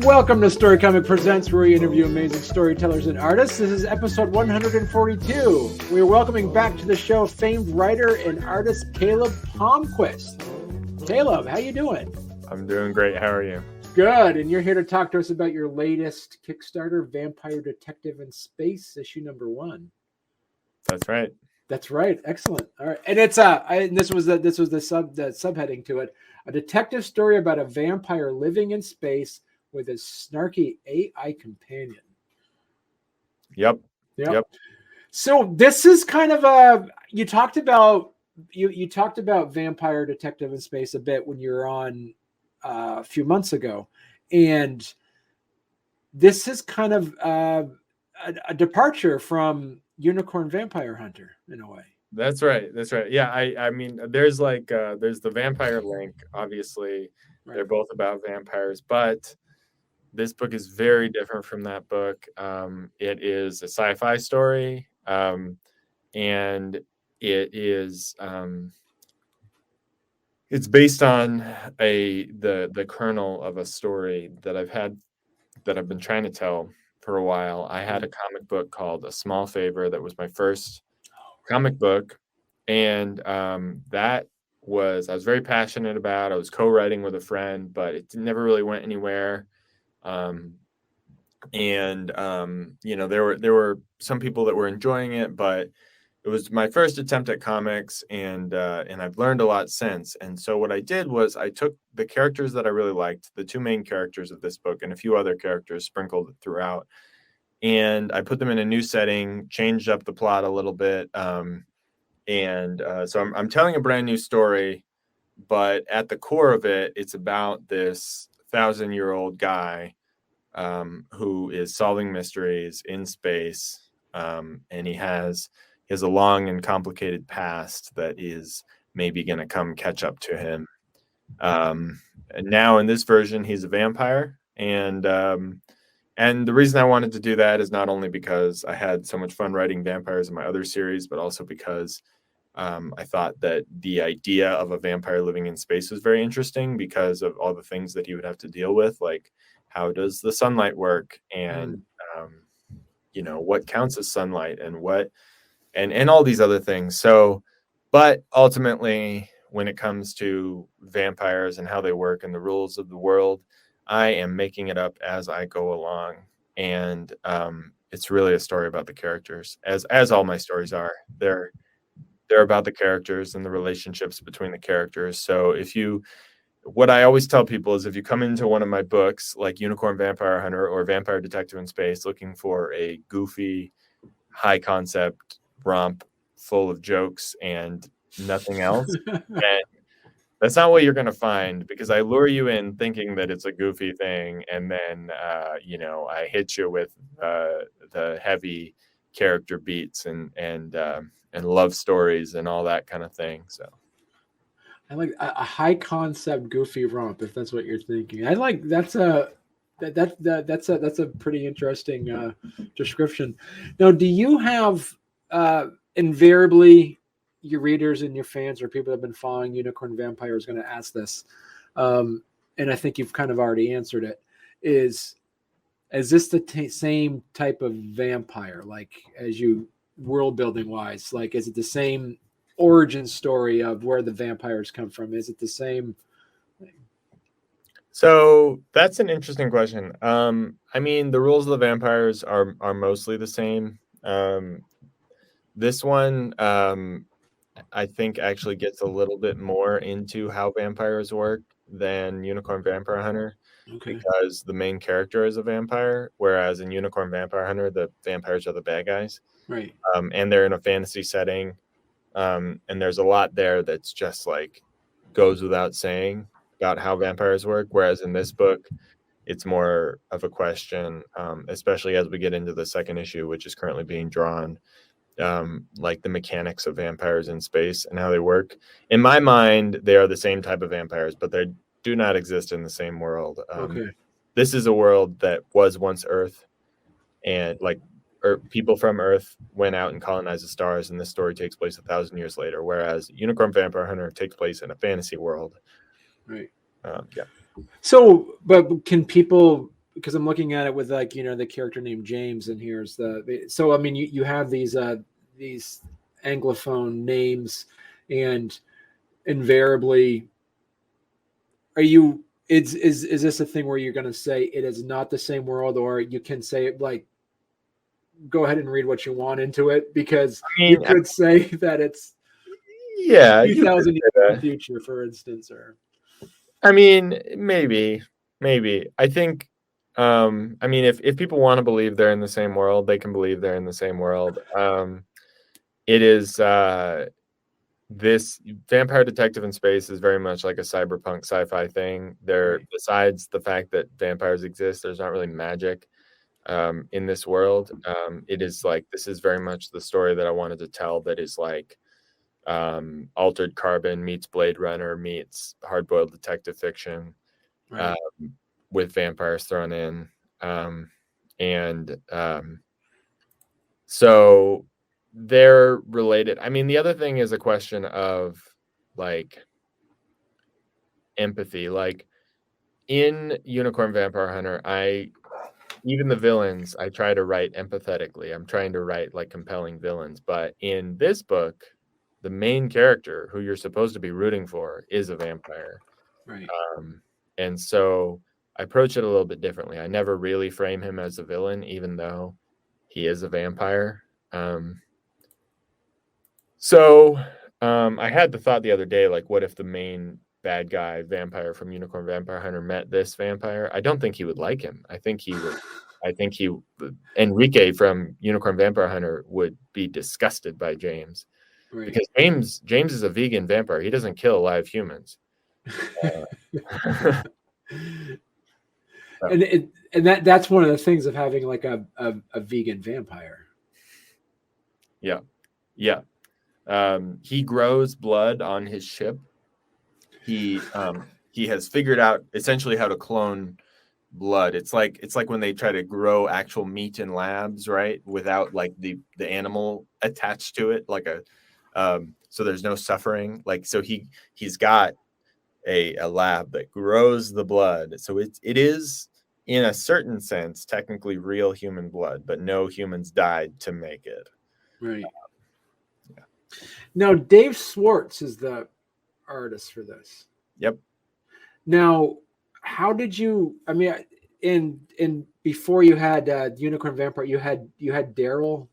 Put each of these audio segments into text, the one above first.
Welcome to Storycomic Presents, where we interview amazing storytellers and artists. This is episode 142. We're welcoming back to the show famed writer and artist Caleb Palmquist. Caleb, how you doing? I'm doing great. How are you? Good. And you're here to talk to us about your latest Kickstarter, Vampire Detective in Space, issue number 1. That's right. That's right. Excellent. All right. And it's this was the subheading to it: a detective story about a vampire living in space with his snarky AI companion. Yep. So this is kind of you talked about Vampire Detective in Space a bit when you were on a few months ago, and this is kind of a departure from Unicorn Vampire Hunter in a way. That's right. Yeah, I mean, there's the vampire link, obviously. Right. They're both about vampires, but this book is very different from that book. It is a sci-fi story, and it is it's based on the kernel of a story that I've been trying to tell for a while. I had a comic book called A Small Favor that was my first comic book, and I was very passionate about. I was co-writing with a friend, but it never really went anywhere. There were some people that were enjoying it, but it was my first attempt at comics, and I've learned a lot since. And so what I did was I took the characters that I really liked, the two main characters of this book, and a few other characters sprinkled throughout, and I put them in a new setting, changed up the plot a little bit, so I'm telling a brand new story, but at the core of it, it's about this 1,000-year-old guy who is solving mysteries in space, and he has a long and complicated past that is maybe going to come catch up to him. And now in this version, he's a vampire, and the reason I wanted to do that is not only because I had so much fun writing vampires in my other series, but also because I thought that the idea of a vampire living in space was very interesting because of all the things that he would have to deal with, like how does the sunlight work, and what counts as sunlight, and all these other things. So, but ultimately, when it comes to vampires and how they work and the rules of the world, I am making it up as I go along, and it's really a story about the characters, as all my stories are. They're about the characters and the relationships between the characters. So what I always tell people is if you come into one of my books, like Unicorn Vampire Hunter or Vampire Detective in Space, looking for a goofy, high concept romp full of jokes and nothing else, and that's not what you're going to find, because I lure you in thinking that it's a goofy thing, and then I hit you with the heavy character beats and love stories and all that kind of thing. So I like a high concept goofy romp, if that's what you're thinking. I like that's a pretty interesting description. Now, do you have invariably your readers and your fans or people that have been following Unicorn Vampire is going to ask this, and I think you've kind of already answered it, is this the same type of vampire, like as you world building wise? Like, is it the same origin story of where the vampires come from? Is it the same thing? So that's an interesting question. I mean, the rules of the vampires are mostly the same. This one, I think, actually gets a little bit more into how vampires work than Unicorn Vampire Hunter, because the main character is a vampire, whereas in Unicorn Vampire Hunter, the vampires are the bad guys. Right. And they're in a fantasy setting. And there's a lot there that's just like goes without saying about how vampires work. Whereas in this book, it's more of a question, especially as we get into the second issue, which is currently being drawn, like the mechanics of vampires in space and how they work. In my mind, they are the same type of vampires, but they do not exist in the same world. This is a world that was once Earth, and people from Earth went out and colonized the stars, and this story takes place 1,000 years later, whereas Unicorn Vampire Hunter takes place in a fantasy world. Right. Yeah. So, but can people because I'm looking at it with like, the character named James, and here's so I mean, you have these Anglophone names, and invariably, are you is this a thing where you're going to say it is not the same world, or you can say it like, go ahead and read what you want into it, because I you mean, could say that it's yeah, you could 2000 say years in the that. future, for instance, or I mean, maybe. I think I mean if people want to believe they're in the same world, they can believe they're in the same world. It is this Vampire Detective in space is very much like a cyberpunk sci-fi thing. There, right, besides the fact that vampires exist, there's not really magic in this world. It is like this is very much the story that I wanted to tell. That is like Altered Carbon meets Blade Runner meets hard-boiled detective fiction right, with vampires thrown in, and so they're related. I mean, the other thing is a question of like empathy. Like in Unicorn Vampire Hunter, even the villains I try to write empathetically. I'm trying to write like compelling villains, but in this book, the main character who you're supposed to be rooting for is a vampire. right. And so I approach it a little bit differently. I never really frame him as a villain, even though he is a vampire. So I had the thought the other day, like, what if the main bad guy vampire from Unicorn Vampire Hunter met this vampire? I don't think he would like him. I think Enrique from Unicorn Vampire Hunter would be disgusted by James Right. because James is a vegan vampire. He doesn't kill live humans. and that's one of the things of having like a vegan vampire. Yeah. Yeah. He grows blood on his ship. He has figured out essentially how to clone blood. It's like when they try to grow actual meat in labs, right? Without like the animal attached to it, like so there's no suffering. Like so he's got a lab that grows the blood. So it is in a certain sense technically real human blood, but no humans died to make it. Right. Yeah. Now, Dave Swartz is the artist for this. Yep. Now, how did you? I mean, in before you had Unicorn Vampire, you had Daryl.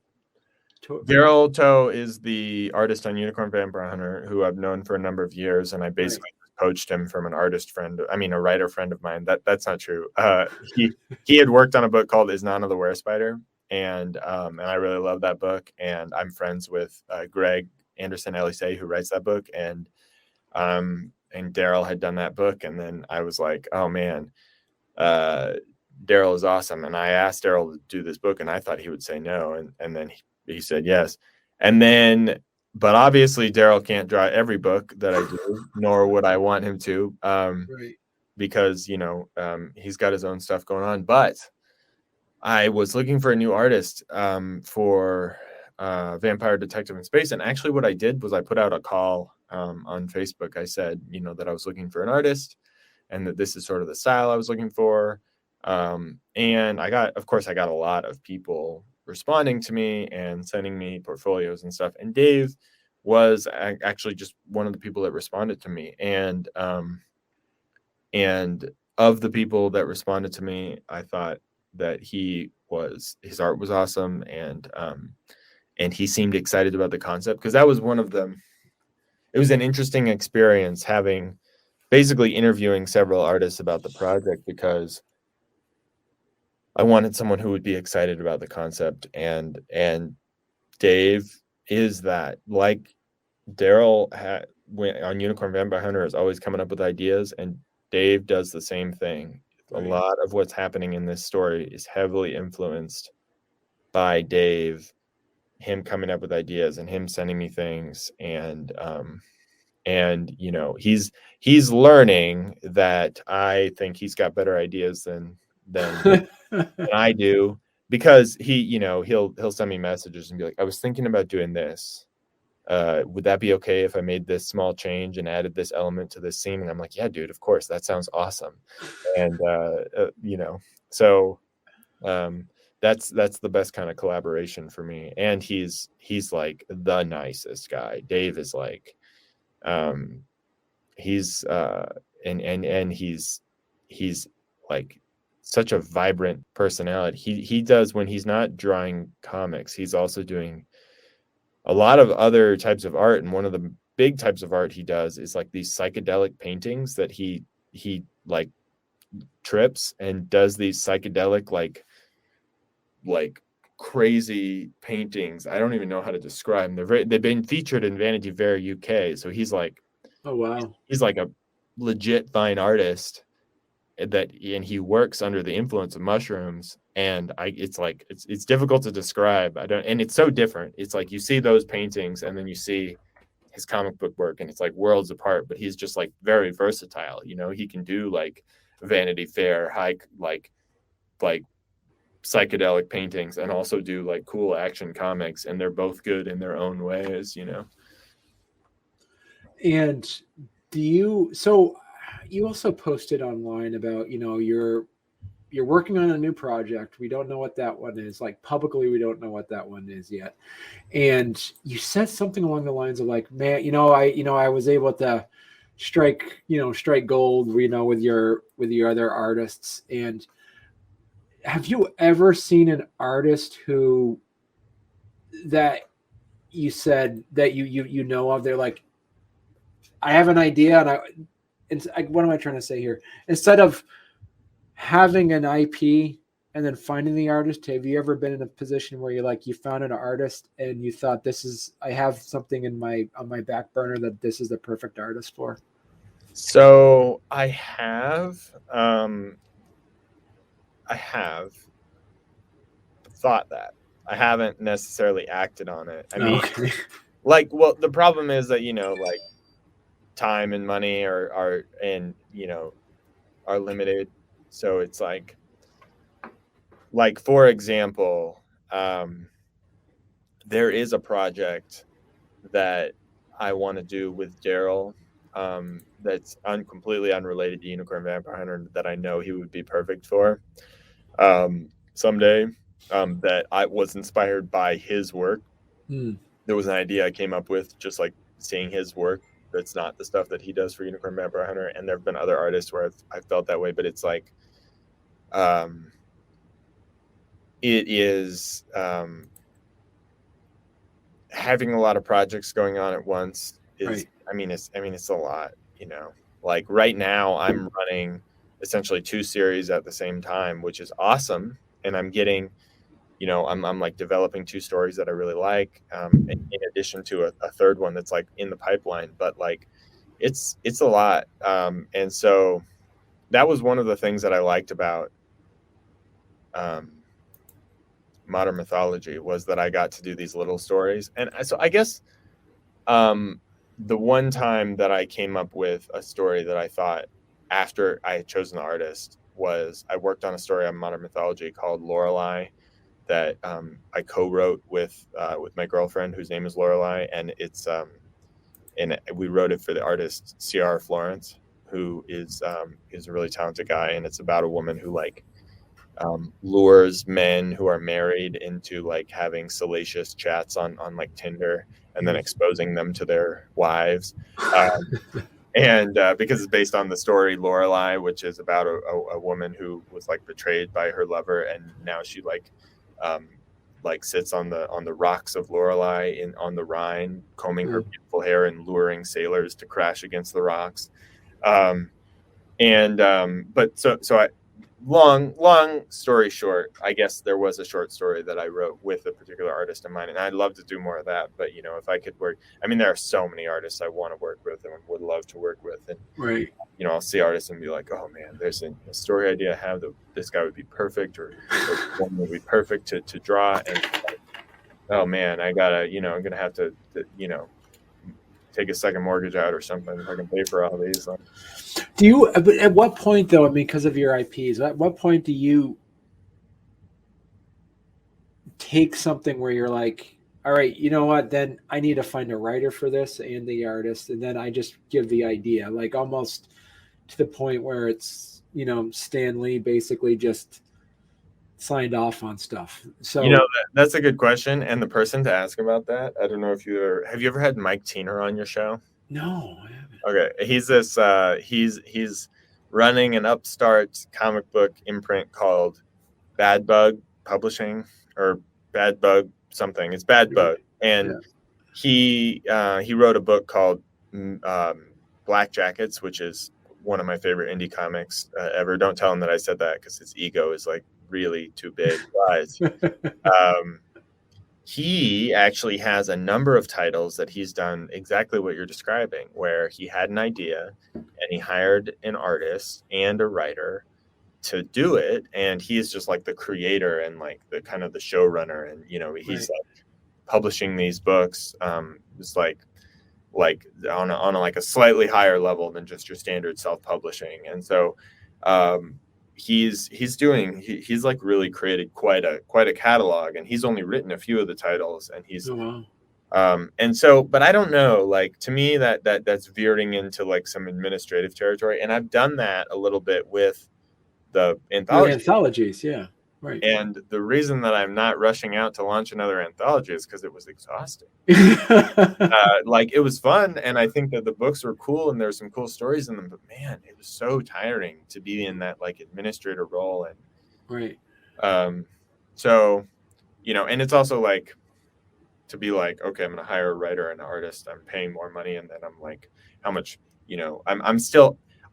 Daryl Toe is the artist on Unicorn Vampire Hunter, who I've known for a number of years, and I basically poached him from an artist friend. I mean, a writer friend of mine. That's not true. He had worked on a book called "Is Nana the Werespider," and I really love that book. And I'm friends with Greg Anderson Elise, who writes that book, and Daryl had done that book, and then I was like, oh man, Daryl is awesome, and I asked Daryl to do this book, and I thought he would say no, and then he said yes, and then but obviously Daryl can't draw every book that I do, nor would I want him to, Right. because he's got his own stuff going on. But I was looking for a new artist for Vampire Detective in Space, and actually what I did was I put out a call on Facebook. I said that I was looking for an artist, and that this is sort of the style I was looking for. And I got a lot of people responding to me and sending me portfolios and stuff. And Dave was actually just one of the people that responded to me. And of the people that responded to me, I thought that his art was awesome. And he seemed excited about the concept, because that was it was an interesting experience basically interviewing several artists about the project, because I wanted someone who would be excited about the concept, and Dave is that. Like Daryl on Unicorn Vampire Hunter is always coming up with ideas, and Dave does the same thing. Right. A lot of what's happening in this story is heavily influenced by Dave, him coming up with ideas and him sending me things, and he's learning that I think he's got better ideas than I do, because he'll send me messages and be like, I was thinking about doing this. Would that be okay if I made this small change and added this element to this scene? And I'm like, yeah, dude, of course, that sounds awesome. And So that's the best kind of collaboration for me. And he's like the nicest guy. Dave is like, he's and he's like such a vibrant personality. He does, when he's not drawing comics, he's also doing a lot of other types of art. And one of the big types of art he does is like these psychedelic paintings that he like trips and does these psychedelic like crazy paintings. I don't even know how to describe them. They've been featured in Vanity Fair UK. So he's like, oh wow, he's like a legit fine artist, and he works under the influence of mushrooms. And it's like it's difficult to describe. And it's so different. It's like you see those paintings and then you see his comic book work, and it's like worlds apart. But he's just like very versatile. You know, he can do like Vanity Fair high like psychedelic paintings and also do like cool action comics, and they're both good in their own ways, you know. And so you also posted online about, you know, you're working on a new project. We don't know what that one is. Like publicly, we don't know what that one is yet. And you said something along the lines of like, man, I was able to strike gold, you know, with your other artists. And have you ever seen an artist who that you said that you know of? They're like, I have an idea, and what am I trying to say here? Instead of having an IP and then finding the artist, have you ever been in a position where you found an artist and you thought, I have something on my back burner that this is the perfect artist for? So I have thought that. I haven't necessarily acted on it. I mean, Okay. like, well, the problem is that, you know, like time and money are limited. So it's like for example, there is a project that I want to do with Daryl, that's completely unrelated to Unicorn Vampire Hunter, that I know he would be perfect for someday. That I was inspired by his work. There was an idea I came up with just like seeing his work. That's not the stuff that he does for Unicorn Vampire Hunter, and there have been other artists where I've felt that way. But it's like, it is having a lot of projects going on at once is Right. it's a lot, you know. Like right now I'm running essentially 2 series at the same time, which is awesome. And I'm getting, you know, I'm like developing 2 stories that I really like, in addition to a third one that's like in the pipeline. But like it's a lot. And so that was one of the things that I liked about Modern Mythology, was that I got to do these little stories. And so I guess the one time that I came up with a story that I thought, after I had chosen the artist, was I worked on a story on Modern Mythology called Lorelei that I co-wrote with my girlfriend, whose name is Lorelei, and it's and we wrote it for the artist C.R. Florence, who is a really talented guy. And it's about a woman who like lures men who are married into like having salacious chats on like Tinder, and then exposing them to their wives. And because it's based on the story Lorelei, which is about a woman who was like betrayed by her lover, and now she like sits on the rocks of Lorelei on the Rhine, combing her beautiful hair and luring sailors to crash against the rocks. But so I, long story short, I guess there was a short story that I wrote with a particular artist in mind, and I'd love to do more of that. But you know, if I could work, I mean, there are so many artists I want to work with and would love to work with. And Right. you know, I'll see artists and be like, oh man, there's a story idea I have that this guy would be perfect, or one would be perfect to draw. And oh man, I'm gonna have to take a second mortgage out or something if I can pay for all these. Do you, at what point though, I mean, because of your IPs, at what point do you take something where you're like, all right, you know what, then I need to find a writer for this and the artist, and then I just give the idea, like almost to the point where it's, you know, Stan Lee basically just signed off on stuff. So You know, that's a good question. And the person to ask about that, I don't know if have you ever had Mike Teener on your show? no, I haven't. Okay. He's this, he's running an upstart comic book imprint called Bad Bug Publishing, or Bad Bug something. It's Bad Bug. And he wrote a book called Black Jackets, which is one of my favorite indie comics ever. Don't tell him that I said that, because his ego is like really too big. But he actually has a number of titles that he's done exactly what you're describing, where he had an idea and he hired an artist and a writer to do it, and he is just like the creator and like the kind of the showrunner, and he's like publishing these books. It's like on a like a slightly higher level than just your standard self-publishing. And so he's like really created quite a catalog, and he's only written a few of the titles, and he's and so, but I don't know, like, to me that's veering into like some administrative territory, and I've done that a little bit with the anthologies. Yeah. Right. And the reason that I'm not rushing out to launch another anthology is because it was exhausting. Like, it was fun, and I think that the books were cool, and there's some cool stories in them. But man, it was so tiring to be in that like administrator role, and so and it's also like to be like, okay, I'm going to hire a writer and an artist. I'm paying more money, and then I'm like, how much?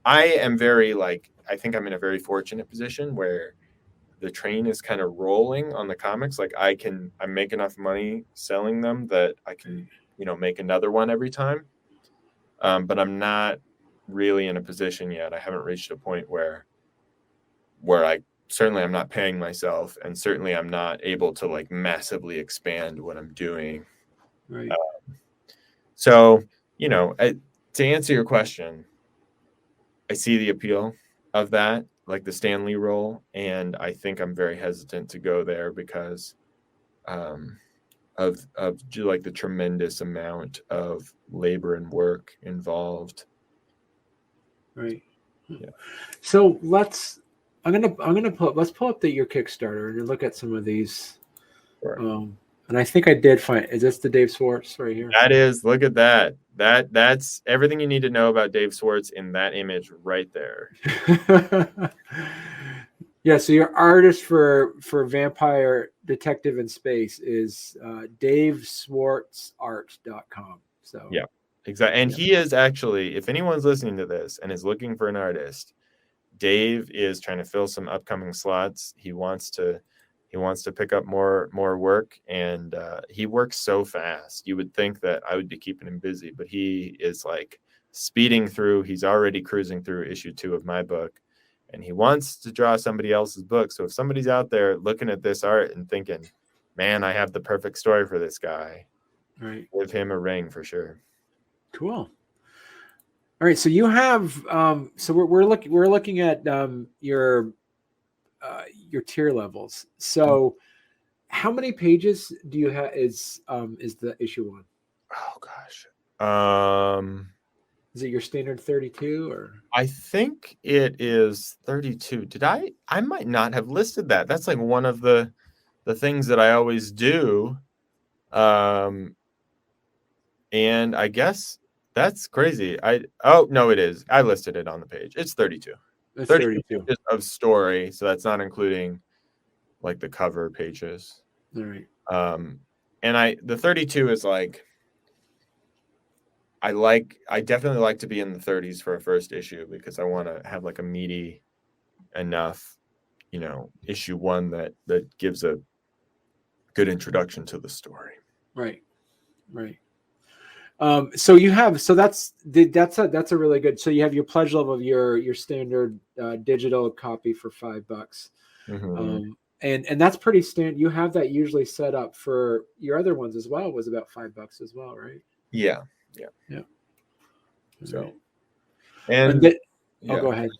I am very like, I think I'm in a very fortunate position where the train is kind of rolling on the comics. Like, I make enough money selling them that I can, make another one every time. But I'm not really in a position yet. I haven't reached a point where I'm not paying myself, and certainly I'm not able to like massively expand what I'm doing. Right. So, to answer your question, I see the appeal of that, like the Stan Lee role, and I think I'm very hesitant to go there because of like the tremendous amount of labor and work involved. Right. Yeah. So let's pull up your Kickstarter and look at some of these. Sure. And I think I did find, is this the Dave Swartz right here? That is. Look at that. That's everything you need to know about Dave Swartz in that image right there. Yeah. So your artist for Vampire Detective in Space is daveswartzart.com. So yeah, exactly. And he is actually, if anyone's listening to this and is looking for an artist, Dave is trying to fill some upcoming slots. He wants to pick up more work, and he works so fast. You would think that I would be keeping him busy, but he is like speeding through. He's already cruising through issue 2 of my book, and he wants to draw somebody else's book. So if somebody's out there looking at this art and thinking, man, I have the perfect story for this guy, right, give him a ring for sure. Cool. All right, so you have so we're looking at your tier levels. So how many pages do you have is the issue 1? Oh gosh. Is it your standard 32 or? I think it is 32. Did I might not have listed that. That's like one of the things that I always do. And I guess that's crazy. No, it is. I listed it on the page. It's 32. That's 32 of story, so that's not including like the cover pages. All right. And the 32 is like, I definitely like to be in the 30s for a first issue, because I want to have like a meaty enough, issue 1 that gives a good introduction to the story. Right. So you have, so that's a really good. So you have your pledge level of your standard digital copy for $5. Mm-hmm. And that's pretty standard. You have that usually set up for your other ones as well. Was about $5 as well, right? Yeah. So, right. And go ahead.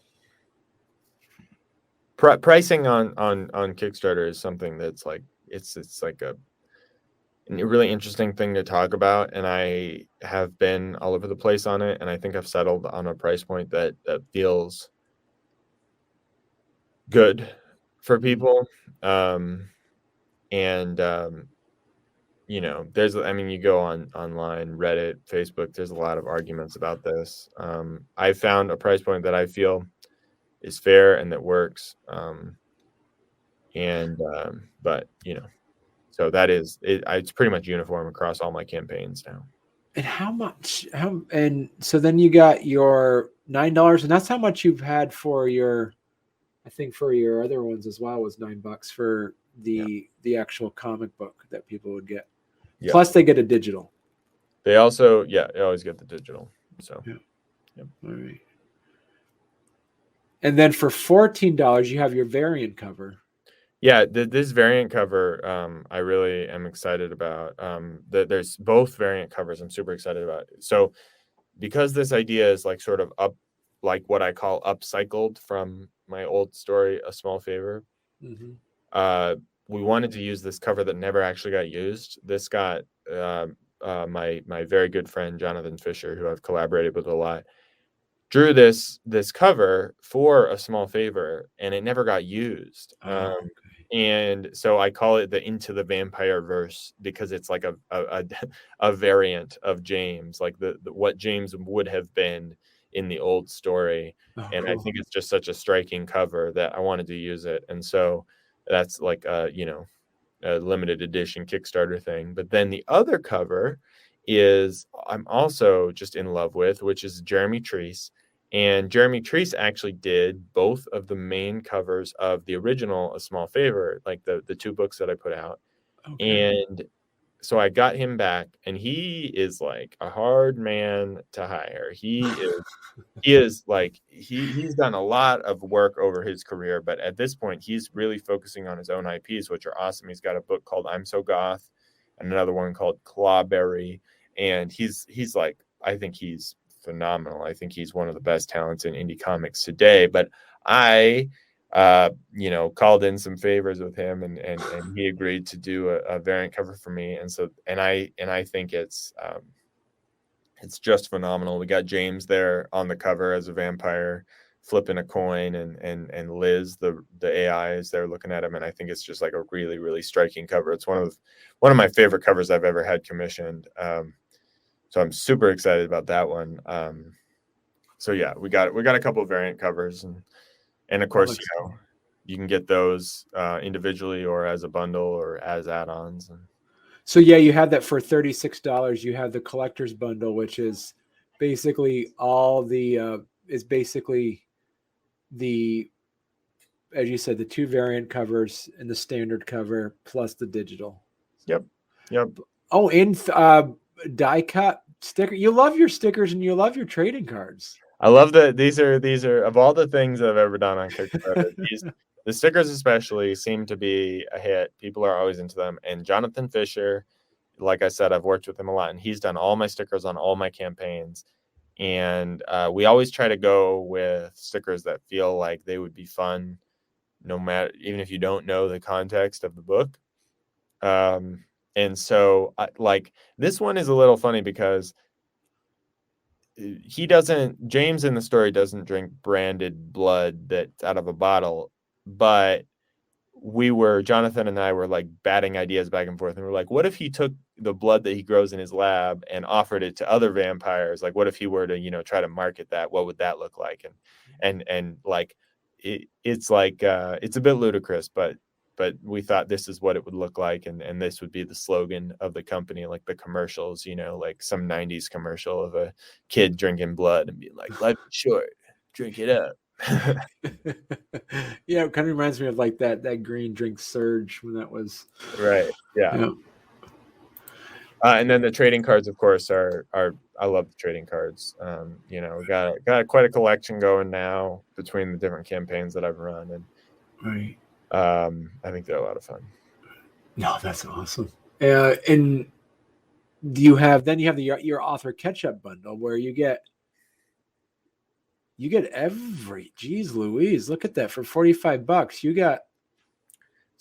Pricing on Kickstarter is something that's like it's like a really interesting thing to talk about, and I have been all over the place on it, and I think I've settled on a price point that feels good for people. And you know, there's, I mean, you go online, Reddit, Facebook, there's a lot of arguments about this. I found a price point that I feel is fair and that works. But you know, so that is it. It's pretty much uniform across all my campaigns now. And how much? And so then you got your $9, and that's how much you've had for your. I think for your other ones as well was $9 for the actual comic book that people would get. Yeah. Plus they get a digital. They also, they always get the digital. So yeah. All right. And then for $14, you have your variant cover. Yeah, this variant cover, I really am excited about. There's both variant covers I'm super excited about. So because this idea is like sort of up, like what I call upcycled from my old story, A Small Favor, we wanted to use this cover that never actually got used. This got my very good friend Jonathan Fisher, who I've collaborated with a lot, drew this cover for A Small Favor, and it never got used. Okay. And so I call it the Into the Vampire verse, because it's like a variant of James, like the what James would have been in the old story. And cool. I think it's just such a striking cover that I wanted to use it. And so that's like a limited edition Kickstarter thing. But then the other cover is I'm also just in love with, which is Jeremy Treese. And Jeremy Treese actually did both of the main covers of the original A Small Favor, like the two books that I put out. Okay. And so I got him back, and he is like a hard man to hire. He's done a lot of work over his career, but at this point he's really focusing on his own IPs, which are awesome. He's got a book called I'm So Goth and another one called Clawberry. And he's like, I think he's phenomenal. I think he's one of the best talents in indie comics today. But I called in some favors with him, and he agreed to do a variant cover for me. And so, and I think it's just phenomenal. We got James there on the cover as a vampire flipping a coin, and Liz, the AI, is there looking at him. And I think it's just like a really, really striking cover. It's one of my favorite covers I've ever had commissioned. So I'm super excited about that one. So yeah, we got a couple of variant covers, and of course, you can get those individually or as a bundle or as add-ons. So yeah, you have that for $36. You have the collector's bundle, which is basically all the as you said, the two variant covers and the standard cover plus the digital. Yep. Oh, and die cut sticker. You love your stickers and you love your trading cards. I love that these are of all the things I've ever done on Kickstarter, the stickers especially seem to be a hit. People are always into them. And Jonathan Fisher, like I said, I've worked with him a lot, and he's done all my stickers on all my campaigns. And we always try to go with stickers that feel like they would be fun, no matter, even if you don't know the context of the book. And so like this one is a little funny because James in the story doesn't drink branded blood that's out of a bottle, but Jonathan and I were like batting ideas back and forth, and we're like, what if he took the blood that he grows in his lab and offered it to other vampires? Like, what if he were to, try to market that? What would that look like? And like, it's like, it's a bit ludicrous, but we thought this is what it would look like. And this would be the slogan of the company, like the commercials, like some 90s commercial of a kid drinking blood and being like, life is short, drink it up. Yeah, it kind of reminds me of like that green drink surge when that was right. Yeah. And then the trading cards, of course, are I love the trading cards. We got quite a collection going now between the different campaigns that I've run, and right. I think they're a lot of fun. No, that's awesome. And you have your author catch-up bundle where you get geez Louise, look at that, for $45. You got.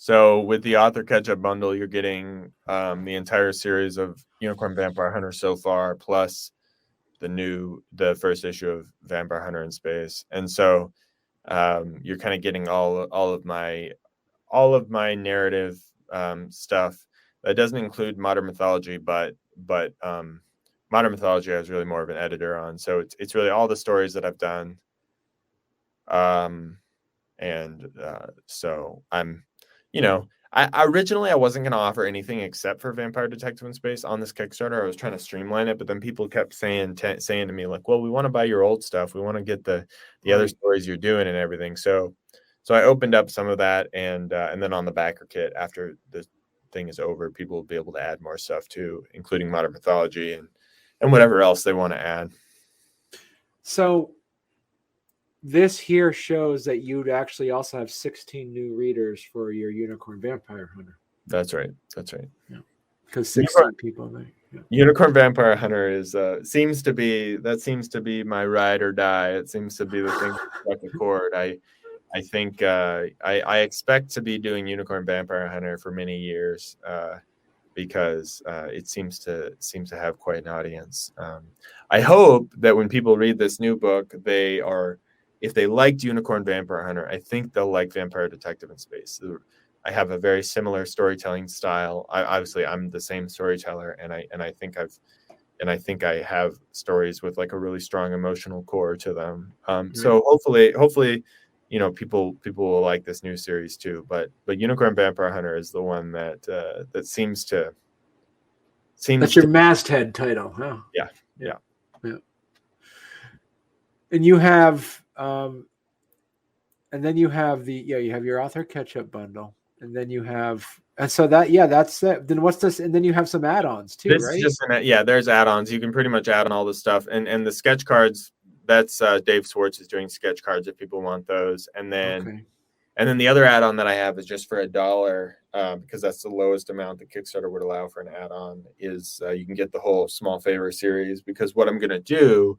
So with the author catch-up bundle, you're getting the entire series of Unicorn Vampire Hunter so far, plus the first issue of Vampire Hunter in Space. And so you're kind of getting all of my all of my narrative stuff. That doesn't include modern mythology, but modern mythology I was really more of an editor on. So it's really all the stories that I've done. So I'm, I originally I wasn't going to offer anything except for Vampire Detective in Space on this Kickstarter. I was trying to streamline it, but then people kept saying to me like, "Well, we want to buy your old stuff. We want to get the other stories you're doing and everything." So I opened up some of that, and then on the backer kit after the thing is over, people will be able to add more stuff too, including modern mythology and whatever else they want to add. So this here shows that you'd actually also have 16 new readers for your Unicorn Vampire Hunter. That's right. Yeah, because 16 people. Yeah. Unicorn Vampire Hunter is seems to be my ride or die. It seems to be the thing that struck a chord. I think I expect to be doing Unicorn Vampire Hunter for many years because it seems to have quite an audience. I hope that when people read this new book, if they liked Unicorn Vampire Hunter, I think they'll like Vampire Detective in Space. I have a very similar storytelling style. Obviously, I'm the same storyteller, and I think I have stories with like a really strong emotional core to them. So hopefully, people will like this new series too. But Unicorn Vampire Hunter is the one that seems to. That's your masthead title, huh? Yeah. And you have, and then you have you have your author catch-up bundle, and then you have, and so that's it. Then what's this? And then you have some add-ons too, this right? Is just there's add-ons. You can pretty much add on all this stuff, and the sketch cards. That's Dave Swartz is doing sketch cards if people want those, and then the other add-on that I have is just for $1 because that's the lowest amount that Kickstarter would allow for an add-on. Is you can get the whole Small Favor series, because what I'm going to do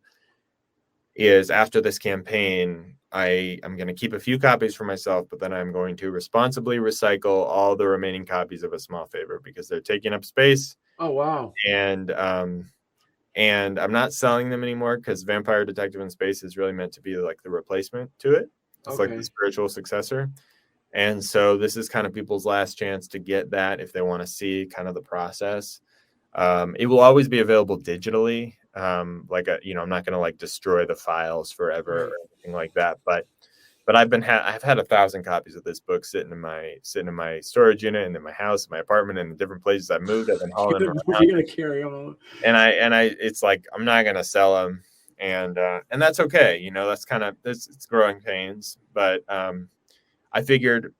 is after this campaign, I'm going to keep a few copies for myself, but then I'm going to responsibly recycle all the remaining copies of A Small Favor because they're taking up space. Oh, wow. And I'm not selling them anymore because Vampire Detective in Space is really meant to be like the replacement to it. It's like the spiritual successor. And so this is kind of people's last chance to get that if they want to see kind of the process. It will always be available digitally. I'm not going to like destroy the files forever or anything like that. But I've had 1,000 copies of this book sitting in my storage unit and in my house, my apartment, and the different places I've moved. I've been hauling them around. You're going to carry them all. And it's like, I'm not going to sell them. And that's okay. That's kind of, it's growing pains, but I figured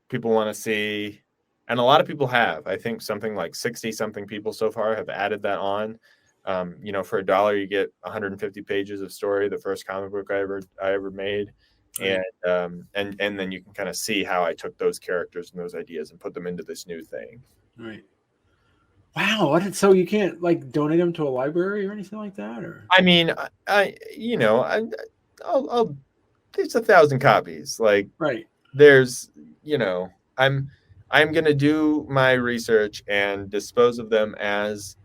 people want to see, and a lot of people have. I think something like 60 something people so far have added that on. For $1 you get 150 pages of story, the first comic book I ever made. And then you can kind of see how I took those characters and those ideas and put them into this new thing. Right. Wow. So you can't like donate them to a library or anything like that? Or I mean, there's 1,000 copies. Like, there's, I'm going to do my research and dispose of them as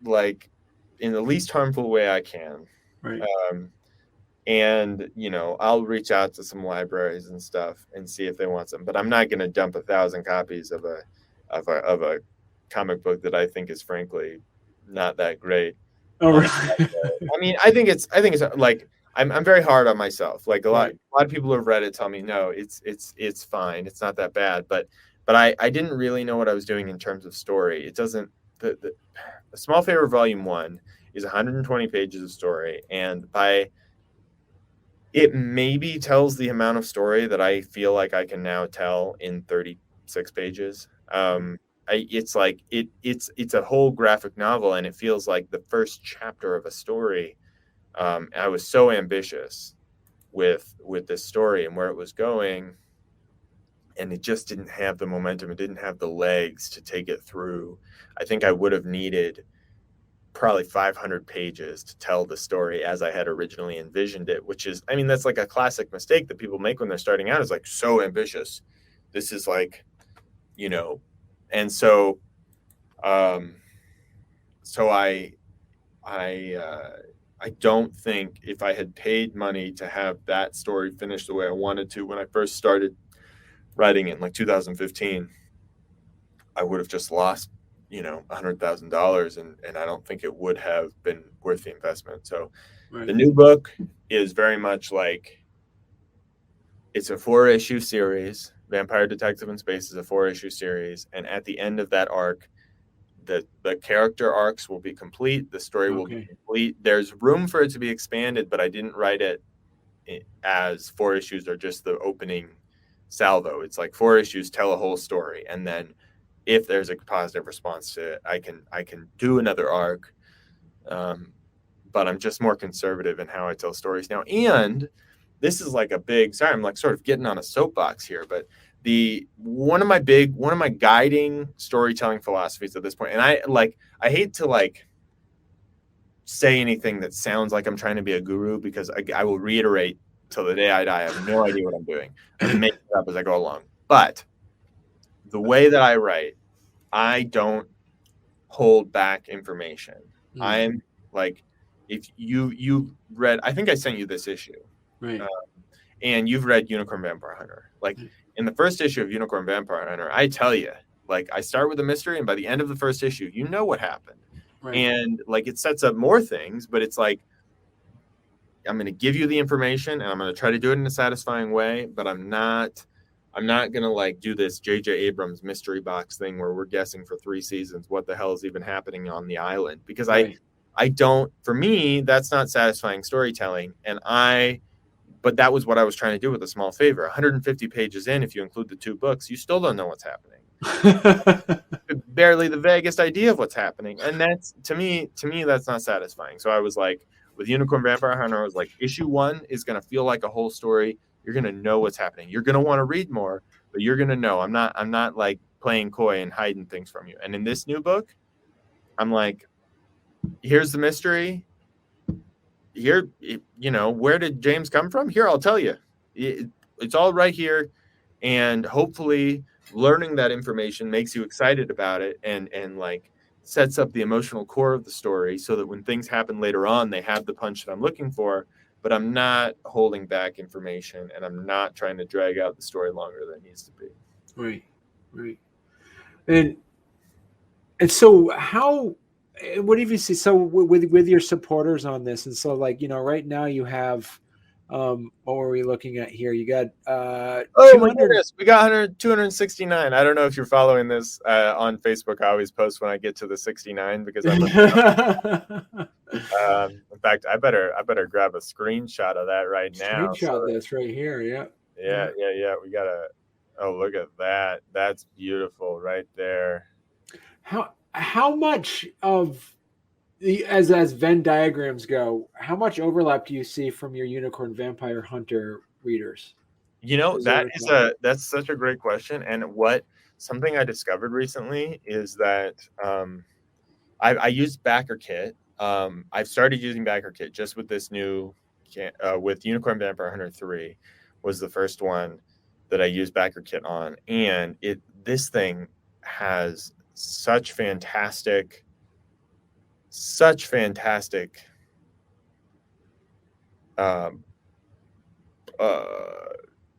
like in the least harmful way I can. Right. And I'll reach out to some libraries and stuff and see if they want some, but I'm not going to dump 1,000 copies of a comic book that I think is frankly not that great. Oh, really? I mean, I think it's like, I'm very hard on myself. Like a lot of people who have read it tell me, no, it's fine. It's not that bad. But I didn't really know what I was doing in terms of story. It doesn't, the Small Favor Volume 1 is 120 pages of story. And it maybe tells the amount of story that I feel like I can now tell in 36 pages. It's like, it's a whole graphic novel, and it feels like the first chapter of a story. I was so ambitious with this story and where it was going, and it just didn't have the momentum. It didn't have the legs to take it through. I think I would have needed probably 500 pages to tell the story as I had originally envisioned it, which is, I mean, that's like a classic mistake that people make when they're starting out, is like, so ambitious. This is like, and so I don't think if I had paid money to have that story finished the way I wanted to when I first started, writing it in like 2015, I would have just lost, $100,000, and I don't think it would have been worth the investment. So Right. the new book is very much like, it's a 4-issue series. Vampire Detective in Space is a 4-issue series, and at the end of that arc, the character arcs will be complete. The story will be complete. There's room for it to be expanded, but I didn't write it as 4 issues or just the opening salvo. It's like 4 issues tell a whole story, and then if there's a positive response to it, I can do another arc. But I'm just more conservative in how I tell stories now. And this is like I'm like sort of getting on a soapbox here, but one of my guiding storytelling philosophies at this point, and I hate to say anything that sounds like I'm trying to be a guru, because I will reiterate till the day I die. I have no idea what I'm doing. I'm making it up as I go along. But the way that I write, I don't hold back information. I'm like, if you read, I think I sent you this issue, right? And you've read Unicorn Vampire Hunter. Like in the first issue of Unicorn Vampire Hunter, I tell you, like, I start with a mystery, and by the end of the first issue, you know what happened. Right. And like, it sets up more things, but it's like, I'm going to give you the information, and I'm going to try to do it in a satisfying way, but I'm not going to like do this J.J. Abrams mystery box thing where we're guessing for 3 seasons what the hell is even happening on the island, because right. I don't, for me, that's not satisfying storytelling. But that was what I was trying to do with A Small Favor. 150 pages in, if you include the 2 books, you still don't know what's happening. Barely the vaguest idea of what's happening. And that's, to me, that's not satisfying. So I was like, with Unicorn Vampire Hunter, I was like, issue 1 is going to feel like a whole story. You're going to know what's happening. You're going to want to read more, but you're going to know. I'm not like playing coy and hiding things from you. And in this new book, I'm like, here's the mystery. Here, where did James come from? Here, I'll tell you. It's all right here. And hopefully learning that information makes you excited about it and like sets up the emotional core of the story, so that when things happen later on, they have the punch that I'm looking for. But I'm not holding back information, and I'm not trying to drag out the story longer than it needs to be. Right. And so what have you seen? So with your supporters on this, and so like, right now you have, what were we looking at here? You got oh my goodness, we got 269. I don't know if you're following this on Facebook. I always post when I get to the 69 because I'm in fact, I better grab a screenshot of that right now. Screenshot this right here. Yeah. We gotta. Oh, look at that. That's beautiful right there. How much of the as Venn diagrams go, how much overlap do you see from your Unicorn Vampire Hunter readers? That's such a great question. And something I discovered recently is that I used BackerKit. I've started using BackerKit just with this new with Unicorn Vampire Hunter 3 was the first one that I used BackerKit on, and this thing has such fantastic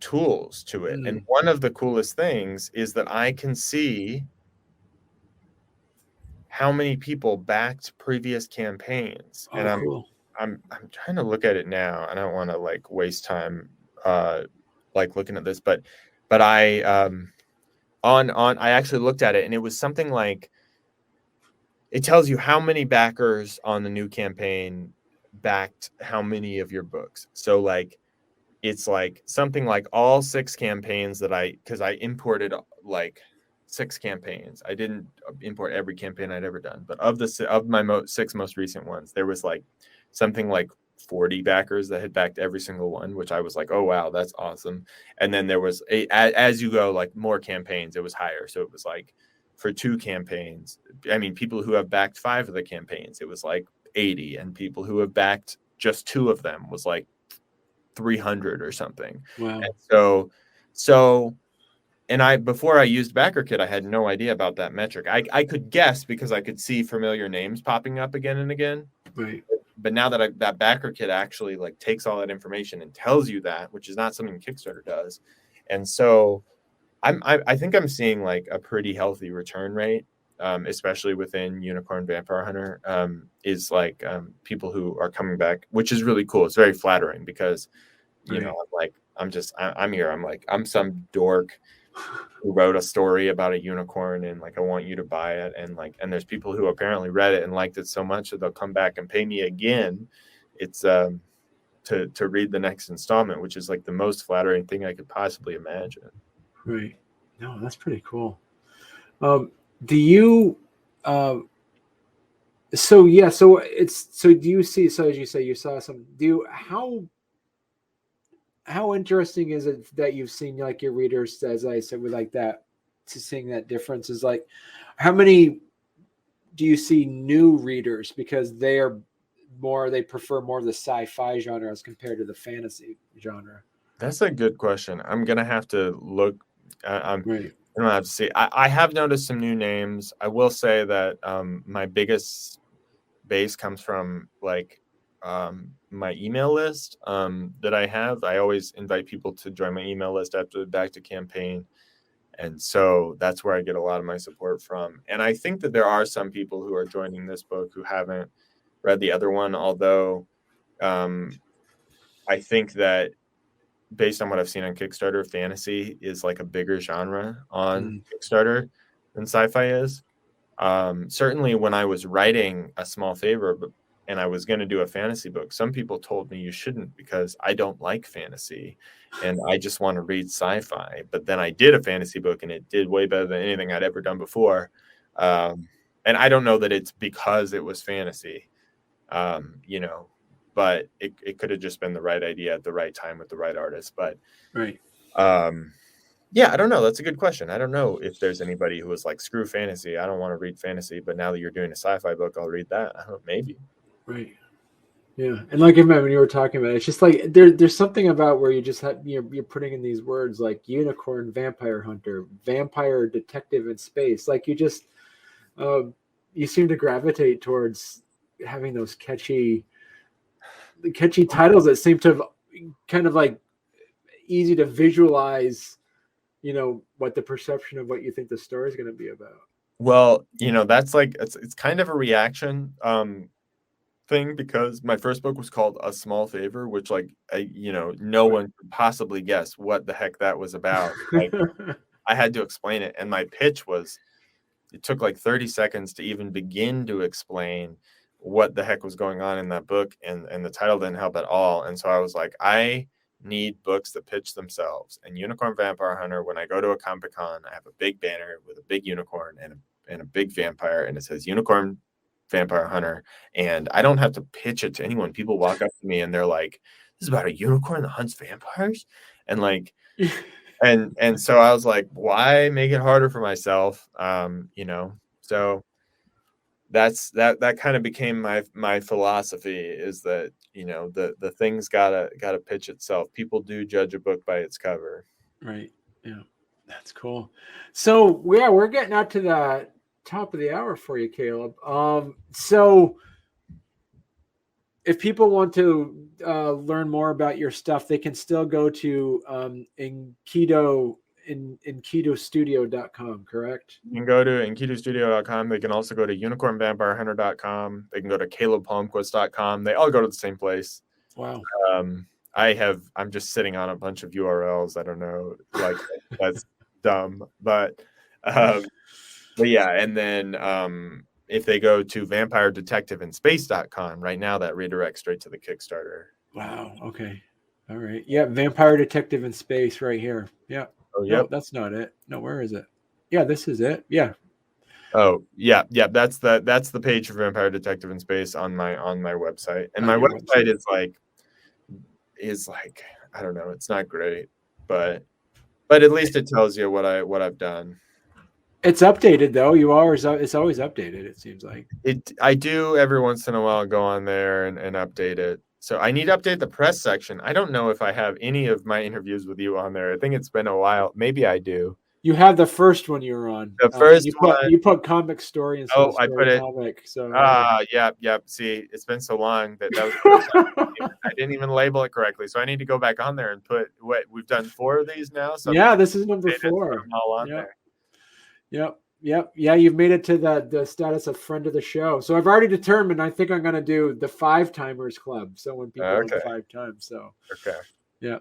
tools to it. And one of the coolest things is that I can see how many people backed previous campaigns. And cool. I'm trying to look at it now. I don't want to like waste time looking at this, but I I actually looked at it, and it was something like, it tells you how many backers on the new campaign backed how many of your books. So like, it's like something like all 6 campaigns because I imported like 6 campaigns. I didn't import every campaign I'd ever done, but of my 6 most recent ones, there was like something like 40 backers that had backed every single one, which I was like, oh wow, that's awesome. And then there was as you go like more campaigns, it was higher. So it was like for 2 campaigns, I mean, people who have backed 5 of the campaigns, it was like 80, and people who have backed just 2 of them was like 300 or something. Wow. And so and before I used BackerKit, I had no idea about that metric. I could guess because I could see familiar names popping up again and again. Right. But now that that BackerKit actually like takes all that information and tells you that, which is not something Kickstarter does. And so I think I'm seeing like a pretty healthy return rate, especially within Unicorn Vampire Hunter. Is like people who are coming back, which is really cool. It's very flattering because Right. I'm like I'm here. I'm like I'm some dork who wrote a story about a unicorn and like I want you to buy it, and there's people who apparently read it and liked it so much that they'll come back and pay me again. It's to read the next installment, which is like the most flattering thing I could possibly imagine. Right. No, that's pretty cool. Do you so yeah, so do you see, so as you say you saw some, do you, how interesting is it that you've seen like your readers, as I said, with like that, to seeing that difference is like, how many do you see new readers because they prefer more of the sci-fi genre as compared to the fantasy genre? That's a good question. I'm gonna have to look. Right. I don't have to see. I have noticed some new names. I will say that my biggest base comes from like my email list that I have. I always invite people to join my email list after the Back to campaign, and so that's where I get a lot of my support from. And I think that there are some people who are joining this book who haven't read the other one, although I think that based on what I've seen on Kickstarter, fantasy is like a bigger genre on Mm. Kickstarter than sci-fi is. Certainly, when I was writing A Small Favor and I was going to do a fantasy book, some people told me you shouldn't because I don't like fantasy and I just want to read sci-fi. But then I did a fantasy book and it did way better than anything I'd ever done before. And I don't know that it's because it was fantasy, you know, but it could have just been the right idea at the right time with the right artist. But Right. yeah, I don't know. That's a good question. I don't know if there's anybody who was like, screw fantasy. I don't want to read fantasy, but now that you're doing a sci-fi book, I'll read that. I don't know, maybe. Right. Yeah, and like I remember when you were talking about it, it's just like there's something about where you just have, you're putting in these words like unicorn, vampire hunter, vampire detective in space. Like you just um, you seem to gravitate towards having those catchy titles that seem to have kind of like easy to visualize. What the perception of what you think the story is going to be about. Well, that's like it's kind of a reaction thing because my first book was called A Small Favor, which like no Right. one could possibly guess what the heck that was about. Like I had to explain it, and my pitch was it took like 30 seconds to even begin to explain what the heck was going on in that book, and the title didn't help at all. And so I was like, I need books that pitch themselves. And Unicorn Vampire Hunter, when I go to a Comic-Con, I have a big banner with a big unicorn and a big vampire, and it says Unicorn Vampire Hunter, and I don't have to pitch it to anyone. People walk up to me and they're like, this is about a unicorn that hunts vampires, and like and so I was like, why make it harder for myself? So that kind of became my philosophy, is that the thing's gotta pitch itself. People do judge a book by its cover. Right. Yeah. That's cool. So yeah, we're getting out to the top of the hour for you, Caleb. So if people want to learn more about your stuff, they can still go to in ketostudio.com, correct? You can go to inkitostudio.com. They can also go to unicornvampirehunter.com. They can go to calebpalmquist.com. They all go to the same place. Wow. I'm just sitting on a bunch of URLs. I don't know, like that's dumb, but yeah. And then if they go to vampiredetectiveinspace.com, right now that redirects straight to the Kickstarter. Wow. Okay. All right. Yeah. Vampire Detective in Space right here. Yeah. Oh, No, yep. that's not it. No, where is it? Yeah, this is it. Yeah. Oh, yeah. That's the page for Vampire Detective in Space on my website. And my website is like, I don't know, it's not great, but at least it tells you what I've done. It's updated though. It's always updated, it seems like. I do every once in a while go on there and update it. So I need to update the press section. I don't know if I have any of my interviews with you on there. I think it's been a while. Maybe I do. You have the first one you were on. The first one. You put comic story instead of I put it. Storycomic. So Yep. See, it's been so long that was the first time. I didn't even label it correctly, so I need to go back on there and put what we've done 4 of these now. So yeah, this is number 4. All on there. Yep. Yeah, you've made it to the status of friend of the show. So I've already determined. I think I'm going to do the 5 timers club. So when people like 5 times. So yeah,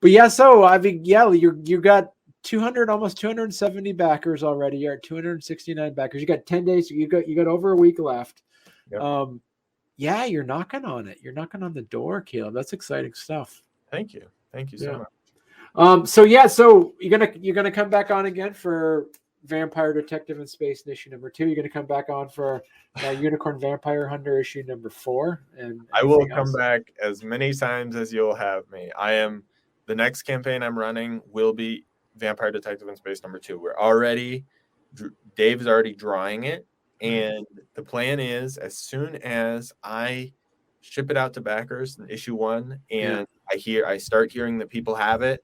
but yeah. So I mean, yeah, you got 200, almost 270 backers already. You're at 269 backers. You got 10 days. You got over a week left. Yep. Yeah, you're knocking on it. You're knocking on the door, Caleb. That's exciting stuff. Thank you so much. So you're gonna come back on again for Vampire Detective in Space issue number 2. You're going to come back on for Unicorn Vampire Hunter issue number 4. And I will come back as many times as you'll have me. The next campaign I'm running will be Vampire Detective in Space number 2. Dave's already drawing it. And the plan is, as soon as I ship it out to backers in issue 1 and I start hearing that people have it,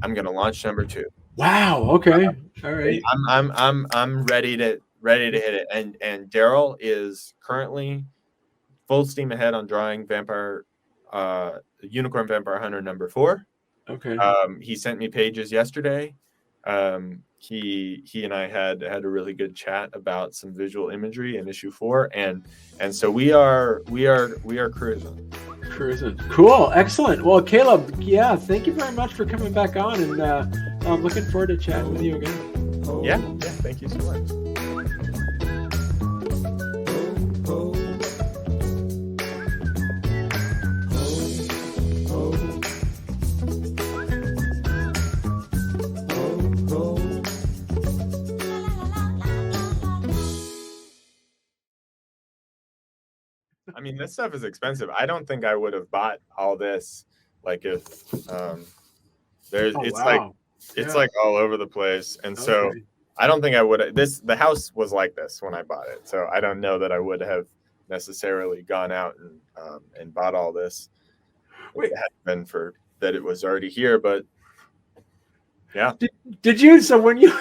I'm going to launch number 2. Wow. Okay. All right. I'm ready to hit it. And Daryl is currently full steam ahead on drawing Unicorn Vampire Hunter number 4. Okay. He sent me pages yesterday. He and I had a really good chat about some visual imagery in issue 4, and so we are cruising. Cool. Excellent. Well, Caleb, thank you very much for coming back on, and I'm looking forward to chatting with you again. Yeah, thank you so much. I mean, this stuff is expensive. I don't think I would have bought all this, like, if it's like all over the place, and so I don't think I would. The house was like this when I bought it, so I don't know that I would have necessarily gone out and bought all this. It had been for that it was already here, but yeah. Did you? So when you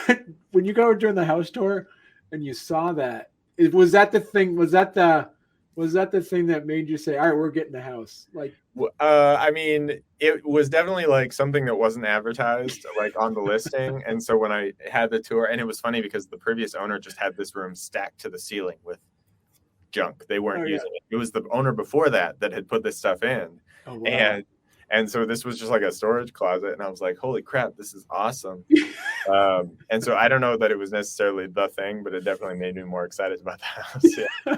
go during the house tour and you saw that, was that the thing? Was that the thing that made you say, all right, we're getting a house? Like, I mean, it was definitely like something that wasn't advertised, like on the listing. And so when I had the tour, and it was funny because the previous owner just had this room stacked to the ceiling with junk. They weren't using it. It was the owner before that had put this stuff in. Oh, wow. And so this was just like a storage closet. And I was like, holy crap, this is awesome. And so I don't know that it was necessarily the thing, but it definitely made me more excited about the house. Yeah.